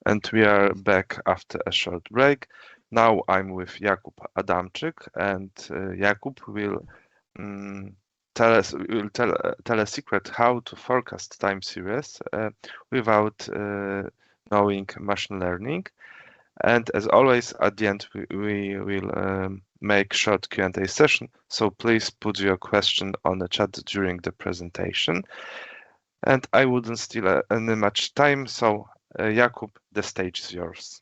And we are back after a short break. Now I'm with Jakub Adamczyk, and Jakub will tell a secret how to forecast time series without knowing machine learning. And as always, at the end we will make short Q&A session. So please put your question on the chat during the presentation. And I wouldn't steal any much time, so Jakub, the stage is yours.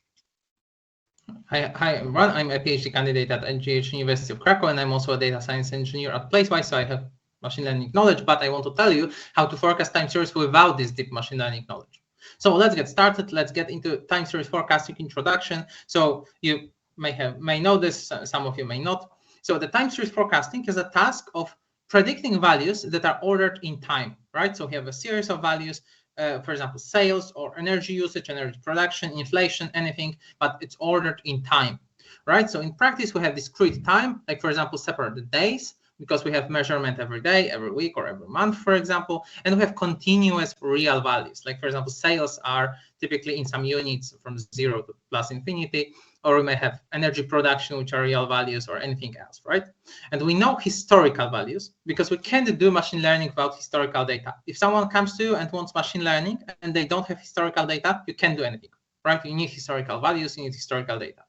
Hi everyone, I'm a PhD candidate at NGH University of Krakow, and I'm also a data science engineer at PYS24, so I have machine learning knowledge, but I want to tell you how to forecast time series without this deep machine learning knowledge. So let's get started. Let's get into time series forecasting introduction. So you may know this, some of you may not. So the time series forecasting is a task of predicting values that are ordered in time, right? So we have a series of values, for example, sales or energy usage, energy production, inflation, anything, but it's ordered in time, right? So in practice, we have discrete time, like for example, separate days, because we have measurement every day, every week, or every month, for example, and we have continuous real values. Like for example, sales are typically in some units from 0 to plus infinity, or we may have energy production, which are real values, or anything else, right? And we know historical values because we can't do machine learning without historical data. If someone comes to you and wants machine learning and they don't have historical data, you can't do anything, right? You need historical values, you need historical data.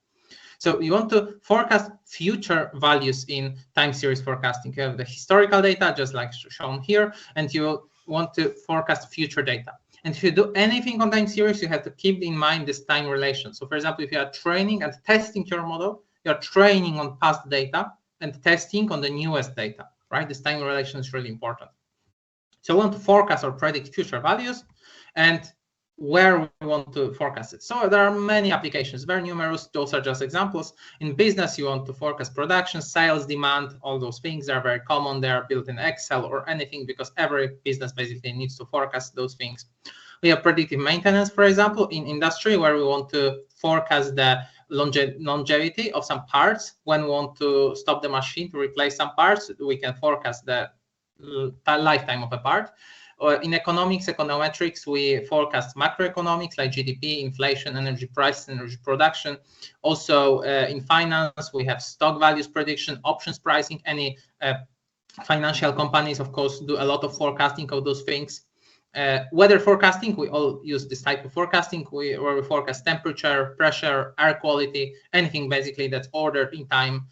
So you want to forecast future values in time series forecasting. You have the historical data, just like shown here, and you want to forecast future data. And if you do anything on time series, you have to keep in mind this time relation. So for example, if you are training and testing your model, you're training on past data and testing on the newest data, right? This time relation is really important. So we want to forecast or predict future values and where we want to forecast it. So there are many applications, very numerous. Those are just examples. In business, you want to forecast production, sales, demand, all those things are very common. They are built in Excel or anything because every business basically needs to forecast those things. We have predictive maintenance, for example, in industry, where we want to forecast the longevity of some parts. When we want to stop the machine to replace some parts, we can forecast the lifetime of a part. In economics, econometrics, we forecast macroeconomics like GDP, inflation, energy prices, energy production. Also, in finance, we have stock values prediction, options pricing. Any financial companies, of course, do a lot of forecasting of those things. Weather forecasting, we all use this type of forecasting where we forecast temperature, pressure, air quality, anything basically that's ordered in time.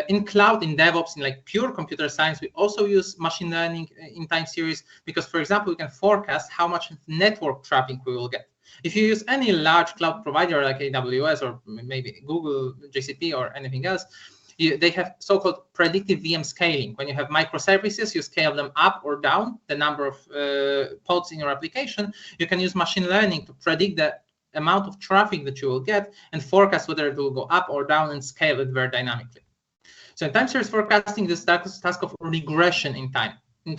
In cloud, in DevOps, in like pure computer science, we also use machine learning in time series because, for example, we can forecast how much network traffic we will get. If you use any large cloud provider like AWS or maybe Google, GCP or anything else, they have so-called predictive VM scaling. When you have microservices, you scale them up or down, the number of pods in your application. You can use machine learning to predict the amount of traffic that you will get and forecast whether it will go up or down and scale it very dynamically. So in time series forecasting, this task of regression in time. In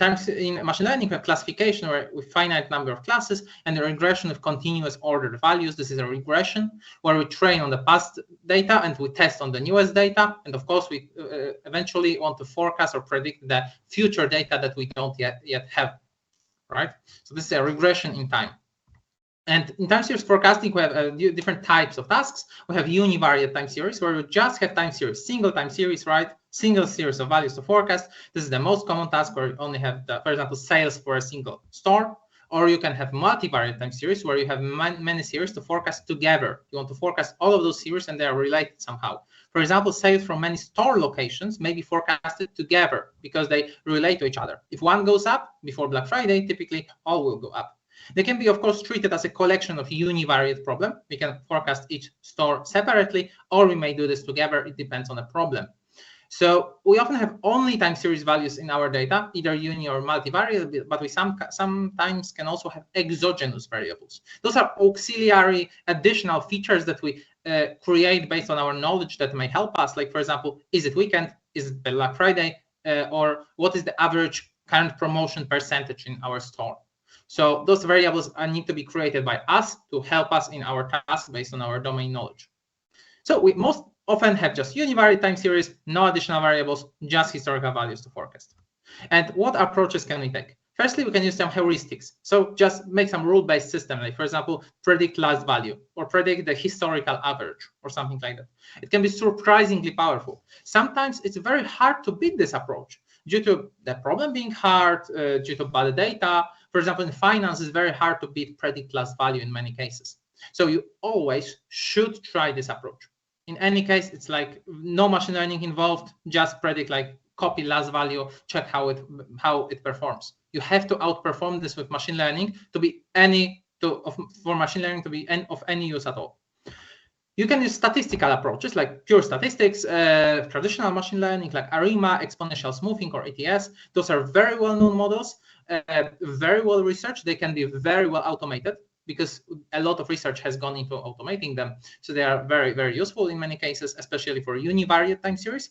machine learning, we have classification with finite number of classes and a regression of continuous ordered values. This is a regression where we train on the past data and we test on the newest data. And of course, we eventually want to forecast or predict the future data that we don't yet have, right? So this is a regression in time. And in time series forecasting, we have different types of tasks. We have univariate time series where we just have time series, single time series, right? Single series of values to forecast. This is the most common task where you only have, for example, sales for a single store. Or you can have multivariate time series where you have many series to forecast together. You want to forecast all of those series and they are related somehow. For example, sales from many store locations may be forecasted together because they relate to each other. If one goes up before Black Friday, typically all will go up. They can be, of course, treated as a collection of univariate problem. We can forecast each store separately, or we may do this together. It depends on the problem. So we often have only time series values in our data, either uni or multivariate, but we sometimes can also have exogenous variables. Those are auxiliary additional features that we create based on our knowledge that may help us. Like, for example, is it weekend? Is it Black Friday? Or what is the average current promotion percentage in our store? So those variables need to be created by us to help us in our task based on our domain knowledge. So we most often have just univariate time series, no additional variables, just historical values to forecast. And what approaches can we take? Firstly, we can use some heuristics. So just make some rule-based system, like for example, predict last value or predict the historical average or something like that. It can be surprisingly powerful. Sometimes it's very hard to beat this approach due to the problem being hard, due to bad data. For example, in finance, it's very hard to beat predict last value in many cases. So you always should try this approach. In any case, it's like no machine learning involved, just predict, like copy last value, check how it performs. You have to outperform this with machine learning for machine learning to be of any use at all. You can use statistical approaches like pure statistics, traditional machine learning like ARIMA, exponential smoothing, or ETS. Those are very well-known models, very well researched. They can be very well automated because a lot of research has gone into automating them. So they are very, very useful in many cases, especially for univariate time series.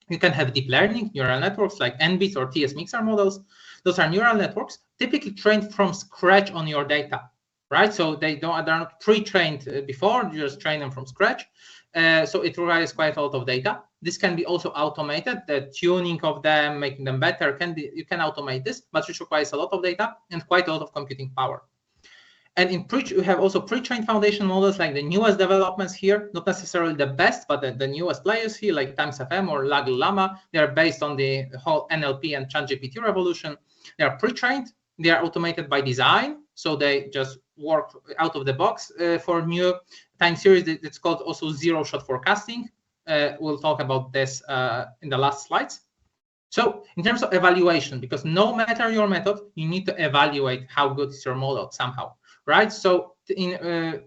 You can have deep learning neural networks like NBIT or TS mixer models. Those are neural networks typically trained from scratch on your data, right? So they're not pre-trained before, you just train them from scratch. So it requires quite a lot of data. This can be also automated. The tuning of them, making them better, you can automate this, but it requires a lot of data and quite a lot of computing power. And we have also pre-trained foundation models like the newest developments here, not necessarily the best, but the newest players here like TimesFM or Llama. They are based on the whole NLP and ChatGPT revolution. They are pre-trained, they are automated by design, so they just work out of the box for new time series. It's called also zero-shot forecasting. We'll talk about this in the last slides. So in terms of evaluation, because no matter your method, you need to evaluate how good is your model somehow. Right, so in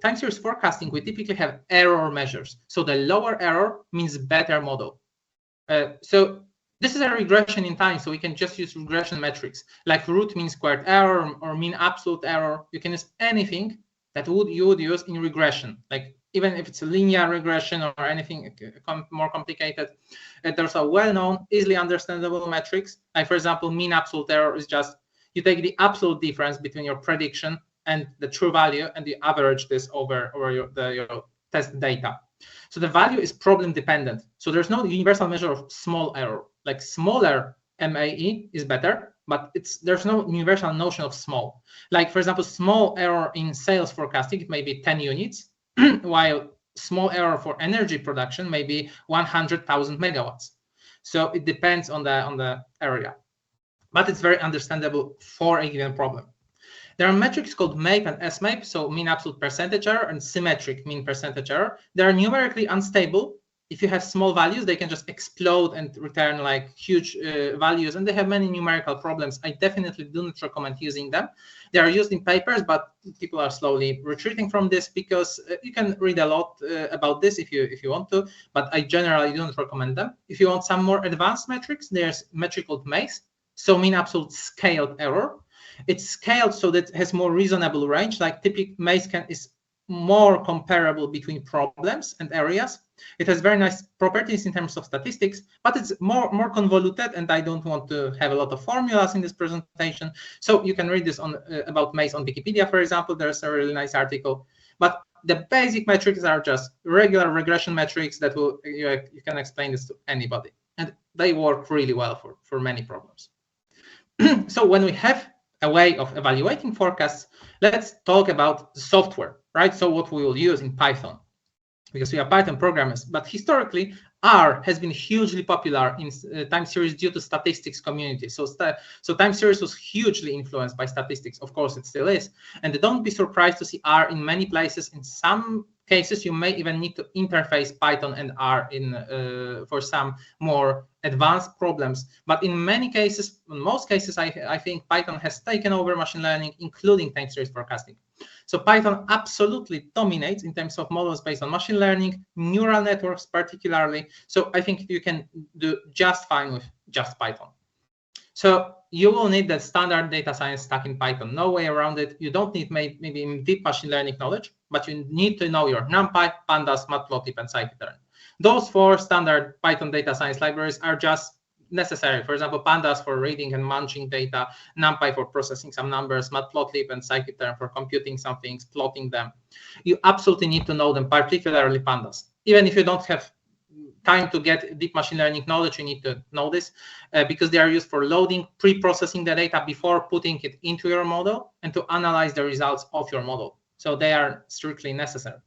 time series forecasting, we typically have error measures. So the lower error means better model. So this is a regression in time, so we can just use regression metrics like root mean squared error or mean absolute error. You can use anything that you would use in regression, like even if it's a linear regression or anything more complicated. There's a well-known, easily understandable metrics. Like for example, mean absolute error is just you take the absolute difference between your prediction and the true value, and you average this over your test data. So the value is problem dependent. So there's no universal measure of small error. Like smaller MAE is better, but there's no universal notion of small. Like for example, small error in sales forecasting, it may be 10 units, while small error for energy production may be 100,000 megawatts. So it depends on the area, but it's very understandable for a given problem. There are metrics called MAPE and SMAPE, so mean absolute percentage error and symmetric mean percentage error. They are numerically unstable. If you have small values, they can just explode and return like huge values, and they have many numerical problems. I definitely do not recommend using them. They are used in papers, but people are slowly retreating from this because you can read a lot about this if you want to, but I generally don't recommend them. If you want some more advanced metrics, there's a metric called MACE, so mean absolute scaled error. It's scaled so that it has more reasonable range, like typical MACE is more comparable between problems and areas. It has very nice properties in terms of statistics, but it's more convoluted, and I don't want to have a lot of formulas in this presentation. So you can read this about MACE on Wikipedia, for example. There's a really nice article. But the basic metrics are just regular regression metrics that you can explain this to anybody, and they work really well for many problems. So when we have a way of evaluating forecasts, let's talk about the software, right? So what we will use in Python, because we are Python programmers, but historically R has been hugely popular in time series due to statistics community. So time series was hugely influenced by statistics. Of course, it still is. And don't be surprised to see R in many places. In some cases, you may even need to interface Python and R for some more advanced problems. But in many cases, in most cases, I think Python has taken over machine learning, including time series forecasting. So Python absolutely dominates in terms of models based on machine learning, neural networks particularly. So I think you can do just fine with just Python. So you will need the standard data science stack in Python, no way around it. You don't need maybe deep machine learning knowledge, but you need to know your NumPy, Pandas, Matplotlib, and scikit-learn. Those 4 standard Python data science libraries are just necessary. For example, Pandas for reading and munching data, NumPy for processing some numbers, Matplotlib and scikit-learn for computing some things, plotting them. You absolutely need to know them, particularly Pandas. Even if you don't have time to get deep machine learning knowledge, you need to know this, because they are used for loading, pre-processing the data before putting it into your model, and to analyze the results of your model. So they are strictly necessary.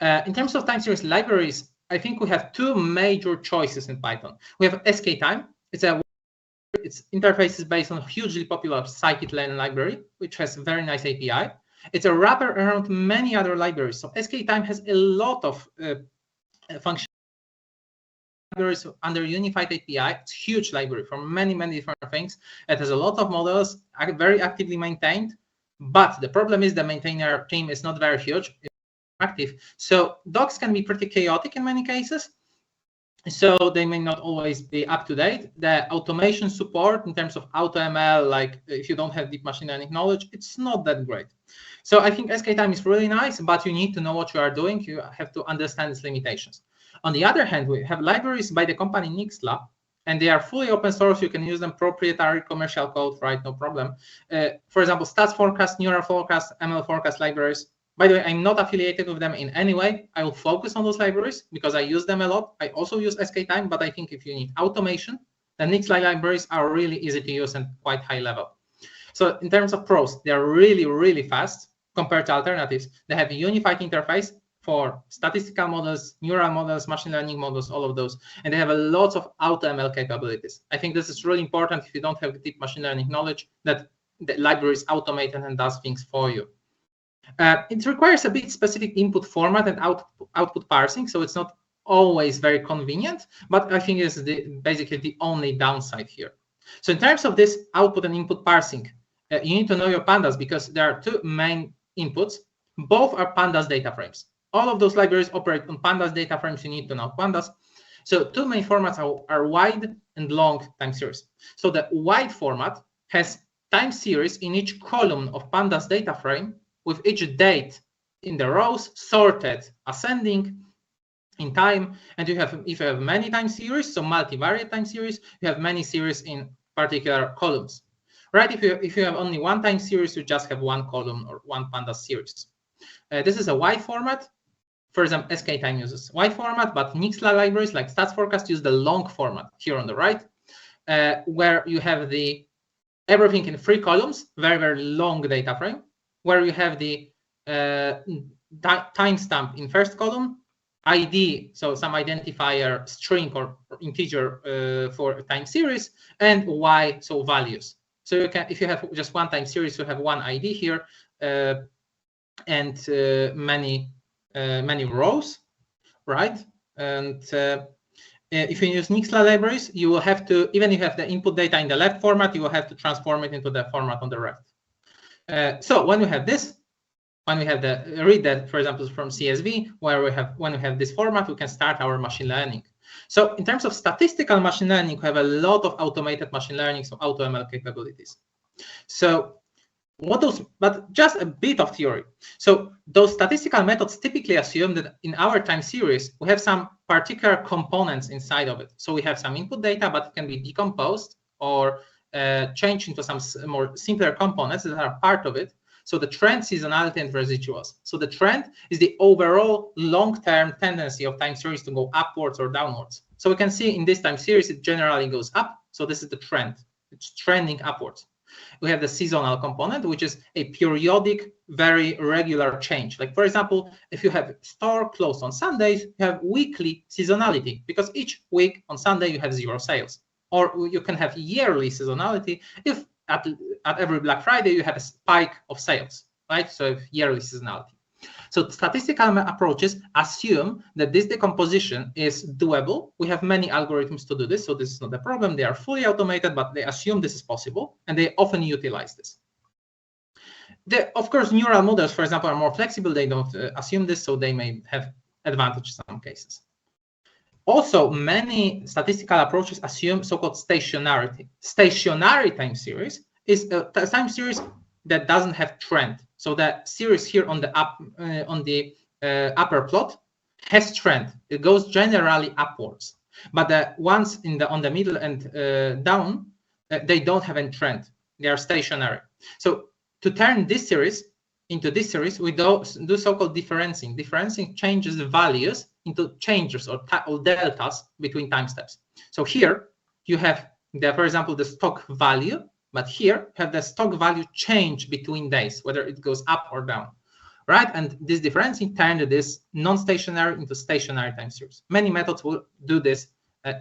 In terms of time series libraries, I think we have two major choices in Python. We have skTime. Its interface is based on a hugely popular scikit-learn library, which has a very nice API. It's a wrapper around many other libraries. So skTime has a lot of functions under unified API. It's a huge library for many, many different things. It has a lot of models, very actively maintained. But the problem is the maintainer team is not very huge, active. So docs can be pretty chaotic in many cases. So they may not always be up to date. The automation support in terms of AutoML, like if you don't have deep machine learning knowledge, it's not that great. So I think skTime is really nice, but you need to know what you are doing. You have to understand its limitations. On the other hand, we have libraries by the company Nixla, and they are fully open source. You can use them, proprietary commercial code, right? No problem. For example, stats forecast, neural forecast, ML forecast libraries. By the way, I'm not affiliated with them in any way. I will focus on those libraries because I use them a lot. I also use skTime, but I think if you need automation, the Nixla libraries are really easy to use and quite high level. So in terms of pros, they are really, really fast compared to alternatives. They have a unified interface for statistical models, neural models, machine learning models, all of those. And they have a lot of AutoML capabilities. I think this is really important if you don't have deep machine learning knowledge, that the library is automated and does things for you. It requires a bit specific input format and output parsing, so it's not always very convenient, but I think it's basically the only downside here. So in terms of this output and input parsing, you need to know your pandas because there are two main inputs. Both are pandas data frames. All of those libraries operate on pandas data frames. You need to know pandas. So two main formats are wide and long time series. So the wide format has time series in each column of pandas data frame, with each date in the rows sorted ascending in time. And if you have many time series, so multivariate time series, you have many series in particular columns, right? If you have only one time series, you just have one column or one pandas series. This is a wide format. For example, skTime uses wide format, but Nixla libraries like stats forecast use the long format here on the right, where you have everything in 3 columns, very, very long data frame, where you have the timestamp in first column, ID, so some identifier, string or integer for a time series, and Y, so values. So you can, if you have just one time series, you have one ID here, and many rows, right? And if you use Nixla libraries, you will have to, even if you have the input data in the left format, you will have to transform it into the format on the right. So when we have this, when we have read that, for example, from CSV, when we have this format, we can start our machine learning. So in terms of statistical machine learning, we have a lot of automated machine learning, so AutoML capabilities. So but just a bit of theory. So those statistical methods typically assume that in our time series, we have some particular components inside of it. So we have some input data, but it can be decomposed or changed into some more simpler components that are part of it. So the trend, seasonality, and residuals. So the trend is the overall long-term tendency of time series to go upwards or downwards. So we can see in this time series, it generally goes up. So this is the trend. It's trending upwards. We have the seasonal component, which is a periodic, very regular change. Like, for example, if you have a store closed on Sundays, you have weekly seasonality because each week on Sunday you have 0 sales. Or you can have yearly seasonality if at every Black Friday you have a spike of sales, right? So yearly seasonality. So statistical approaches assume that this decomposition is doable. We have many algorithms to do this, so this is not a problem. They are fully automated, but they assume this is possible, and they often utilize this. Of course, neural models, for example, are more flexible. They don't assume this, so they may have advantage in some cases. Also, many statistical approaches assume so-called stationarity. Stationary time series is a time series that doesn't have trend. So the series here on the upper plot has trend. It goes generally upwards. But the ones on the middle and down, they don't have any trend. They are stationary. So to turn this series into this series, we do so-called differencing. Differencing changes the values into changes or deltas between time steps. So here you have, for example, the stock value, but here you have the stock value change between days, whether it goes up or down, right? And this differencing turned this non-stationary into stationary time series. Many methods will do this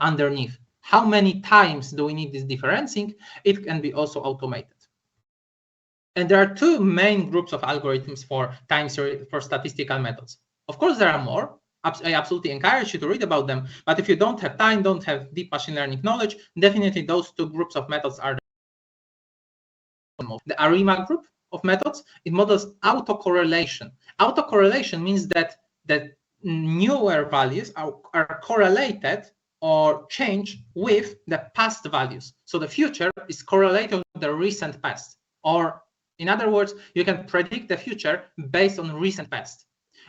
underneath. How many times do we need this differencing? It can be also automated. And there are two main groups of algorithms for time series for statistical methods. Of course, there are more. I absolutely encourage you to read about them. But if you don't have time, don't have deep machine learning knowledge, definitely those two groups of methods are the ARIMA group of methods. It models autocorrelation. Autocorrelation means that newer values are correlated or change with the past values. So the future is correlated with the recent past. Or in other words, you can predict the future based on recent past.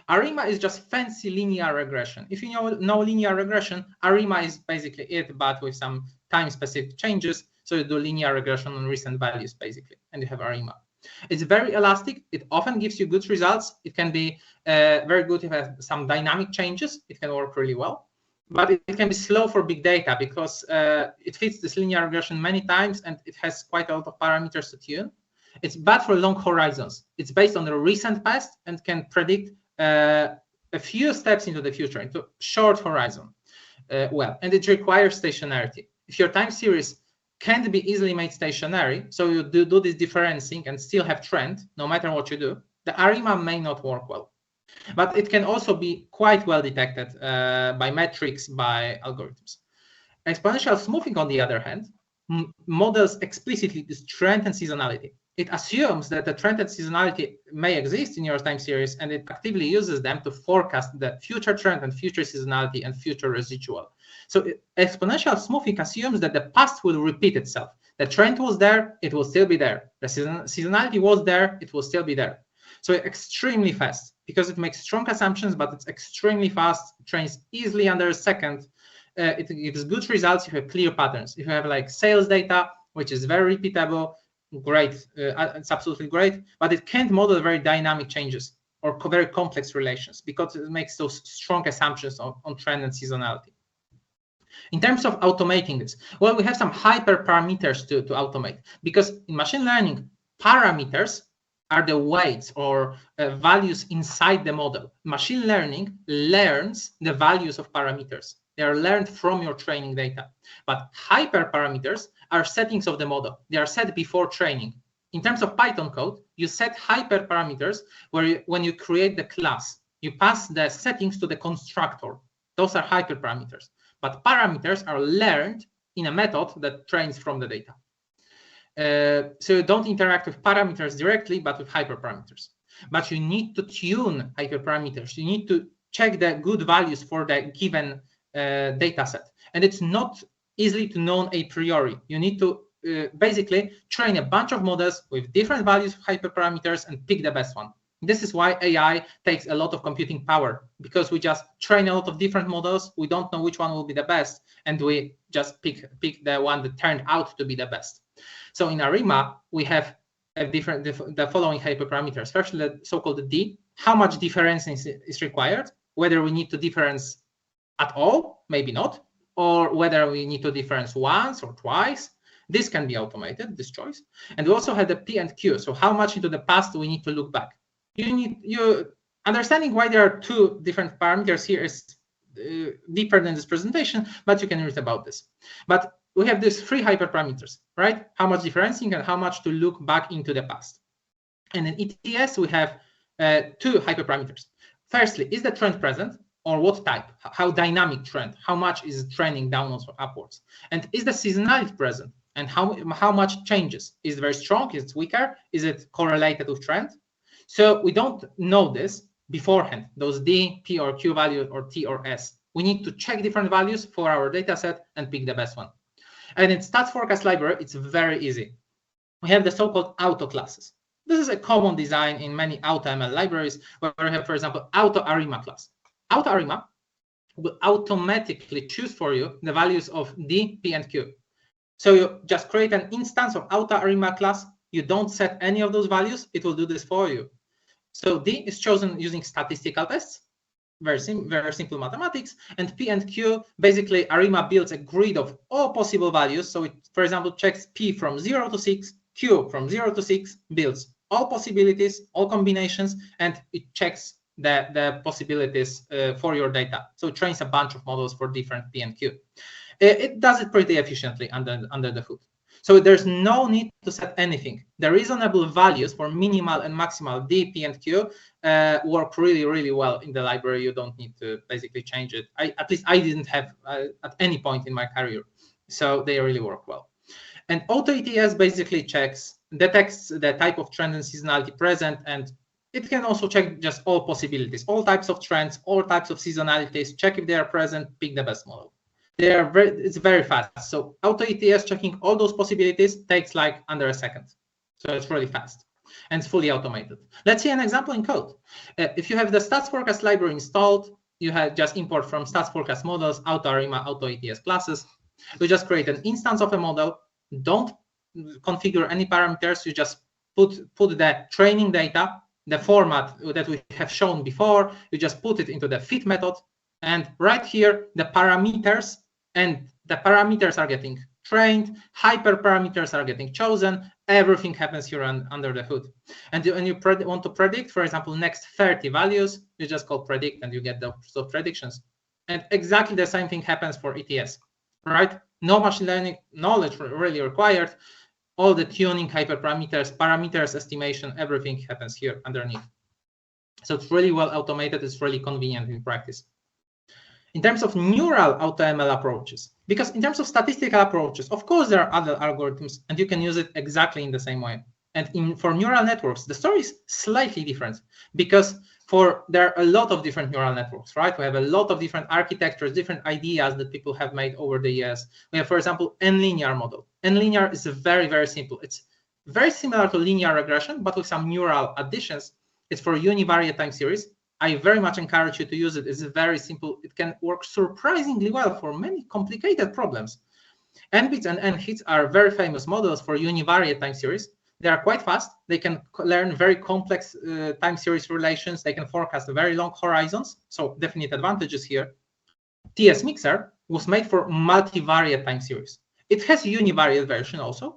ARIMA is just fancy linear regression. If you know linear regression, ARIMA is basically it, but with some time-specific changes. So you do linear regression on recent values, basically, and you have ARIMA. It's very elastic. It often gives you good results. It can be very good if it has some dynamic changes. It can work really well. But it can be slow for big data because it fits this linear regression many times, and it has quite a lot of parameters to tune. It's bad for long horizons. It's based on the recent past and can predict a few steps into the future, into short horizon. And it requires stationarity. If your time series can't be easily made stationary, so you do this differencing and still have trend, no matter what you do, the ARIMA may not work well. But it can also be quite well detected by metrics, by algorithms. Exponential smoothing, on the other hand, models explicitly this trend and seasonality. It assumes that the trend and seasonality may exist in your time series, and it actively uses them to forecast the future trend and future seasonality and future residual. So exponential smoothing assumes that the past will repeat itself. The trend was there, it will still be there. The seasonality was there, it will still be there. So extremely fast, because it makes strong assumptions, but it's extremely fast, trains easily under a second. It gives good results if you have clear patterns. If you have like sales data, which is very repeatable, great, it's absolutely great, but it can't model very dynamic changes or very complex relations because it makes those strong assumptions on trend and seasonality. In terms of automating this, well, we have some hyperparameters to automate, because in machine learning, parameters are the weights or values inside the model. Machine learning learns the values of parameters. They are learned from your training data. But hyperparameters are settings of the model. They are set before training. In terms of Python code, you set hyperparameters where when you create the class, you pass the settings to the constructor. Those are hyperparameters. But parameters are learned in a method that trains from the data. So you don't interact with parameters directly, but with hyperparameters. But you need to tune hyperparameters. You need to check the good values for the given data set. And it's not easily to know a priori. You need to basically train a bunch of models with different values of hyperparameters and pick the best one. This is why AI takes a lot of computing power, because we just train a lot of different models. We don't know which one will be the best, and we just pick the one that turned out to be the best. So in ARIMA, we have the following hyperparameters. First, the so-called D, how much difference is required, whether we need to difference at all, maybe not, or whether we need to difference once or twice. This can be automated, this choice. And we also have the P and Q, so how much into the past do we need to look back. Understanding why there are two different parameters here is deeper than this presentation, but you can read about this. But we have these three hyperparameters, right? How much differencing and how much to look back into the past. And in ETS, we have two hyperparameters. Firstly, is the trend present, or what type? How dynamic trend? How much is trending downwards or upwards? And is the seasonality present? And how much changes? Is it very strong? Is it weaker? Is it correlated with trend? So we don't know this beforehand, those D, P or Q values, or T or S. We need to check different values for our data set and pick the best one. And in stats forecast library, it's very easy. We have the so-called auto classes. This is a common design in many AutoML libraries, where we have, for example, AutoArima class. AutoArima will automatically choose for you the values of D, P, and Q. So you just create an instance of AutoArima class. You don't set any of those values. It will do this for you. So D is chosen using statistical tests. very simple mathematics. And P and Q, basically ARIMA builds a grid of all possible values. So it, for example, checks P from 0 to 6, Q from 0 to 6, builds all possibilities, all combinations, and it checks the possibilities for your data. So it trains a bunch of models for different P and Q. It does it pretty efficiently under the hood. So there's no need to set anything. The reasonable values for minimal and maximal D, P, and Q work really, really well in the library. You don't need to basically change it. At least I didn't have at any point in my career. So they really work well. And AutoETS basically detects the type of trend and seasonality present, and it can also check just all possibilities, all types of trends, all types of seasonalities, check if they are present, pick the best model. It's very fast. So AutoETS checking all those possibilities takes like under a second. So it's really fast and it's fully automated. Let's see an example in code. If you have the stats forecast library installed, you have just import from stats forecast models, AutoArima, AutoETS classes. You just create an instance of a model. Don't configure any parameters. You just put the training data, the format that we have shown before. You just put it into the fit method. And right here, the parameters are getting trained, hyperparameters are getting chosen, everything happens here under the hood. And when you want to predict, for example, next 30 values, you just call predict and you get those predictions. And exactly the same thing happens for ETS, right? No machine learning knowledge really required. All the tuning, hyperparameters, parameters, estimation, everything happens here underneath. So it's really well automated, it's really convenient in practice. In terms of neural AutoML approaches, because in terms of statistical approaches, of course, there are other algorithms and you can use it exactly in the same way. And for neural networks, the story is slightly different because there are a lot of different neural networks, right? We have a lot of different architectures, different ideas that people have made over the years. We have, for example, n-linear model. N-linear is very, very simple. It's very similar to linear regression, but with some neural additions. It's for univariate time series. I very much encourage you to use it. It's very simple. It can work surprisingly well for many complicated problems. NBITS and NHITS are very famous models for univariate time series. They are quite fast. They can learn very complex time series relations. They can forecast very long horizons. So definite advantages here. TS Mixer was made for multivariate time series. It has a univariate version also,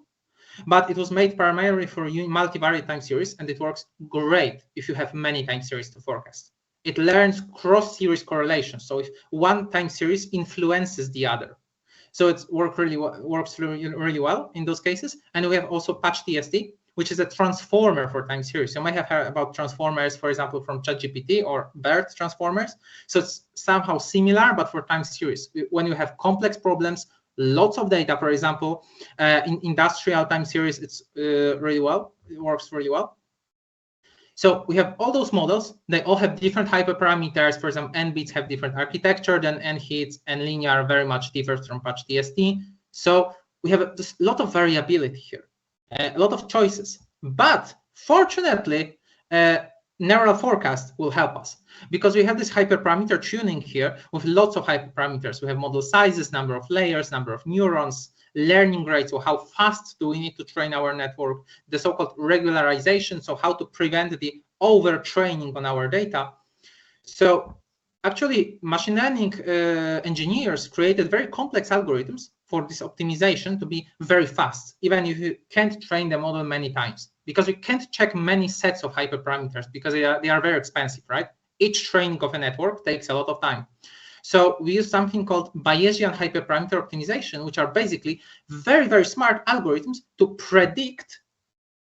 but it was made primarily for multivariate time series, and it works great if you have many time series to forecast. It learns cross-series correlations. So if one time series influences the other. So it works really well in those cases. And we have also Patch TST, which is a transformer for time series. You might have heard about transformers, for example, from ChatGPT or BERT transformers. So it's somehow similar, but for time series. When you have complex problems, lots of data, for example, in industrial time series, it works really well. So we have all those models. They all have different hyperparameters. For example, NBITS have different architecture than NHITS, and linear very much differs from Patch TST. So we have a lot of variability here, a lot of choices. But fortunately, neural forecast will help us because we have this hyperparameter tuning here with lots of hyperparameters. We have model sizes, number of layers, number of neurons, learning rates, so how fast do we need to train our network, the so-called regularization, so how to prevent the overtraining on our data. So actually, machine learning engineers created very complex algorithms for this optimization to be very fast, even if you can't train the model many times, because we can't check many sets of hyperparameters because they are very expensive, right? Each training of a network takes a lot of time. So we use something called Bayesian hyperparameter optimization, which are basically very, very smart algorithms to predict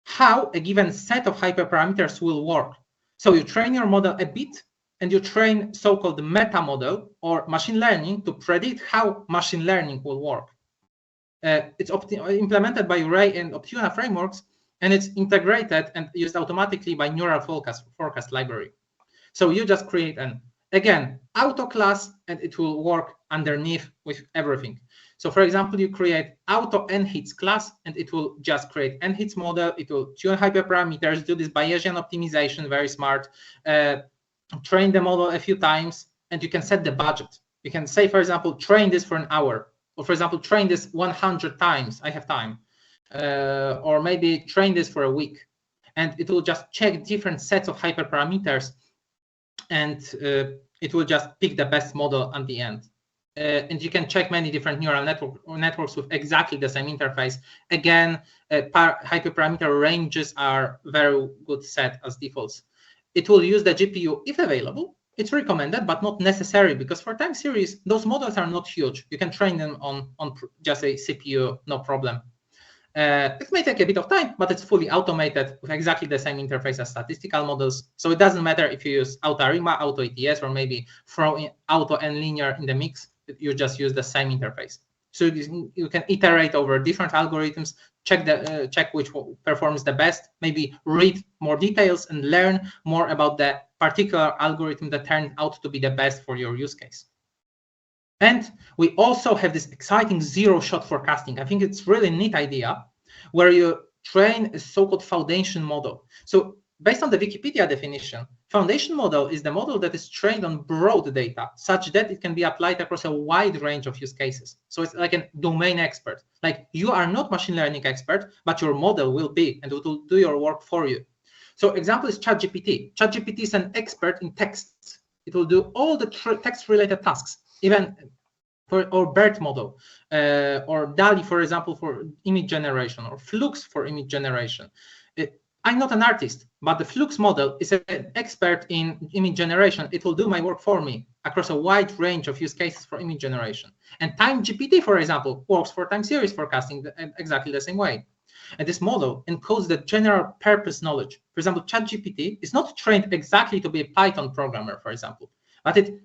how a given set of hyperparameters will work. So you train your model a bit, and you train so-called meta model or machine learning to predict how machine learning will work. It's implemented by Ray and Optuna frameworks, and it's integrated and used automatically by neural forecast library. So you just create again, auto class, and it will work underneath with everything. So for example, you create auto NHITS class, and it will just create NHITS model. It will tune hyperparameters, do this Bayesian optimization, very smart, train the model a few times, and you can set the budget. You can say, for example, train this for an hour, or for example, train this 100 times, I have time, or maybe train this for a week. And it will just check different sets of hyperparameters and it will just pick the best model at the end. And you can check many different neural networks with exactly the same interface. Again, hyperparameter ranges are very good set as defaults. It will use the GPU if available. It's recommended, but not necessary, because for time series, those models are not huge. You can train them on just a CPU, no problem. It may take a bit of time, but it's fully automated with exactly the same interface as statistical models. So it doesn't matter if you use AutoRima, AutoETS, or maybe throw in Auto and Linear in the mix. You just use the same interface. So you can iterate over different algorithms, check which performs the best, maybe read more details and learn more about the particular algorithm that turned out to be the best for your use case. And we also have this exciting zero-shot forecasting. I think it's really neat idea where you train a so-called foundation model. So based on the Wikipedia definition, foundation model is the model that is trained on broad data such that it can be applied across a wide range of use cases. So it's like a domain expert. Like you are not machine learning expert, but your model will be, and it will do your work for you. So example is ChatGPT. ChatGPT is an expert in texts. It will do all the text-related tasks, even or BERT model, or DALI, for example, for image generation, or Flux for image generation. I'm not an artist, but the Flux model is an expert in image generation. It will do my work for me across a wide range of use cases for image generation. And TimeGPT, for example, works for time series forecasting in exactly the same way. And this model encodes the general purpose knowledge. For example, ChatGPT is not trained exactly to be a Python programmer, for example, but it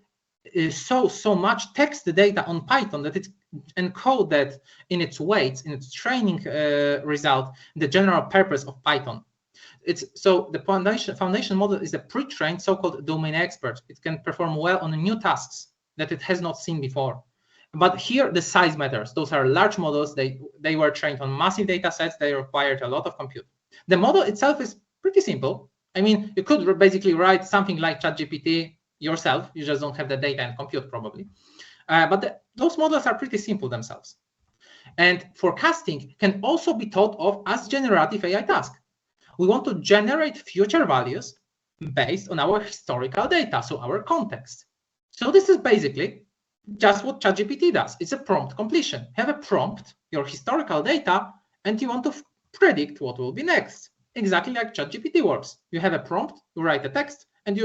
so much text data on Python that it encoded in its weights, in its training result, the general purpose of Python. So the foundation model is a pre-trained so-called domain expert. It can perform well on new tasks that it has not seen before. But here the size matters. Those are large models. They were trained on massive data sets. They required a lot of compute. The model itself is pretty simple. I mean, you could basically write something like ChatGPT yourself. You just don't have the data and compute probably. But those models are pretty simple themselves. And forecasting can also be thought of as generative AI task. We want to generate future values based on our historical data, so our context. So this is basically just what ChatGPT does. It's a prompt completion. Have a prompt, your historical data, and you want to predict what will be next. Exactly like ChatGPT works. You have a prompt, you write a text, and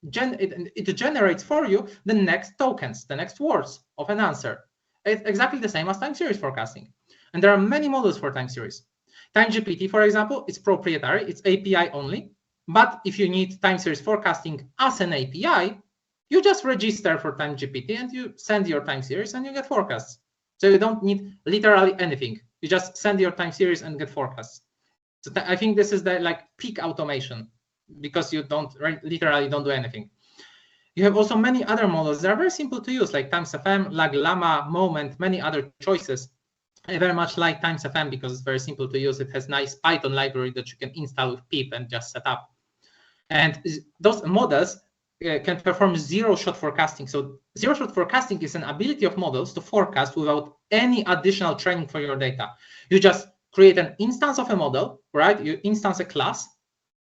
it generates for you the next tokens, the next words of an answer. It's exactly the same as time series forecasting. And there are many models for time series. TimeGPT, for example, is proprietary, it's API only. But if you need time series forecasting as an API, you just register for TimeGPT and you send your time series and you get forecasts. So you don't need literally anything. You just send your time series and get forecasts. So I think this is the peak automation, because you literally don't do anything. You have also many other models that are very simple to use, like TimesFM, Llama, Moment, many other choices. I very much like TimesFM because it's very simple to use. It has nice Python library that you can install with pip and just set up. And those models can perform zero-shot forecasting. So zero-shot forecasting is an ability of models to forecast without any additional training for your data. You just create an instance of a model, right? You instance a class,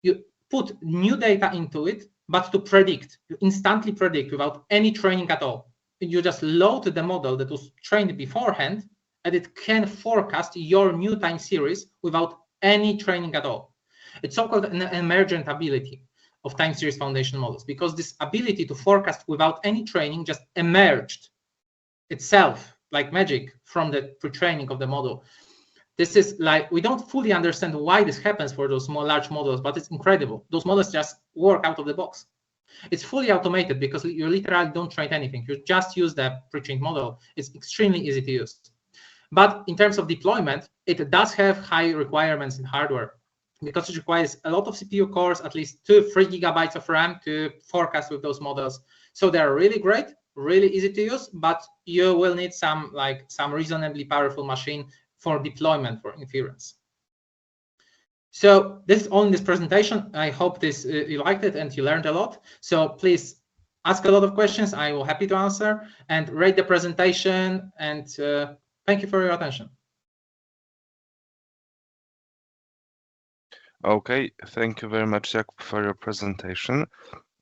you put new data into it, but to predict, you instantly predict without any training at all. You just load the model that was trained beforehand, and it can forecast your new time series without any training at all. It's so-called an emergent ability of time series foundation models, because this ability to forecast without any training just emerged itself like magic from the pre-training of the model. This is we don't fully understand why this happens for those large models, but it's incredible. Those models just work out of the box. It's fully automated because you literally don't train anything. You just use the pre-trained model. It's extremely easy to use. But in terms of deployment, it does have high requirements in hardware, because it requires a lot of CPU cores, at least 2-3 gigabytes of RAM to forecast with those models. So they're really great, really easy to use, but you will need some reasonably powerful machine for deployment, for inference. So this is all in this presentation. I hope you liked it and you learned a lot. So please ask a lot of questions. I will be happy to answer, and rate the presentation. And thank you for your attention. Okay, thank you very much, Jakub, for your presentation.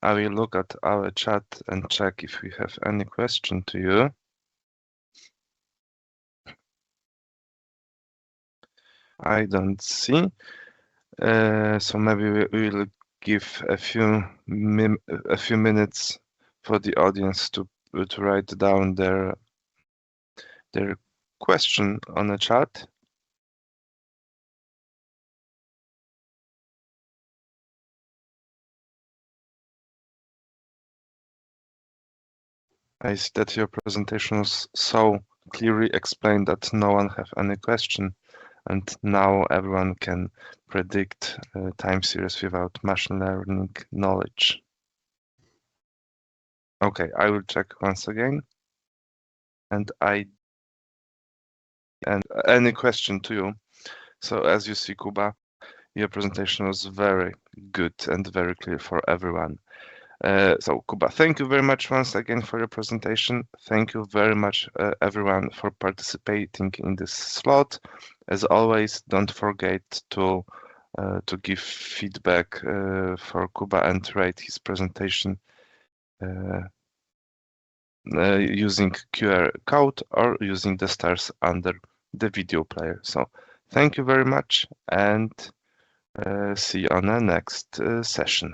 I will look at our chat and check if we have any question to you. I don't see. So maybe we will give a few minutes for the audience to write down their question on the chat. I see that your presentation was so clearly explained that no one have any question, and now everyone can predict time series without machine learning knowledge. Okay, I will check once again. And any question to you? So as you see, Kuba, your presentation was very good and very clear for everyone. So Kuba, thank you very much once again for your presentation. Thank you very much, everyone, for participating in this slot. As always, don't forget to give feedback for Kuba and rate his presentation using QR code or using the stars under the video player. So thank you very much, and see you on the next session.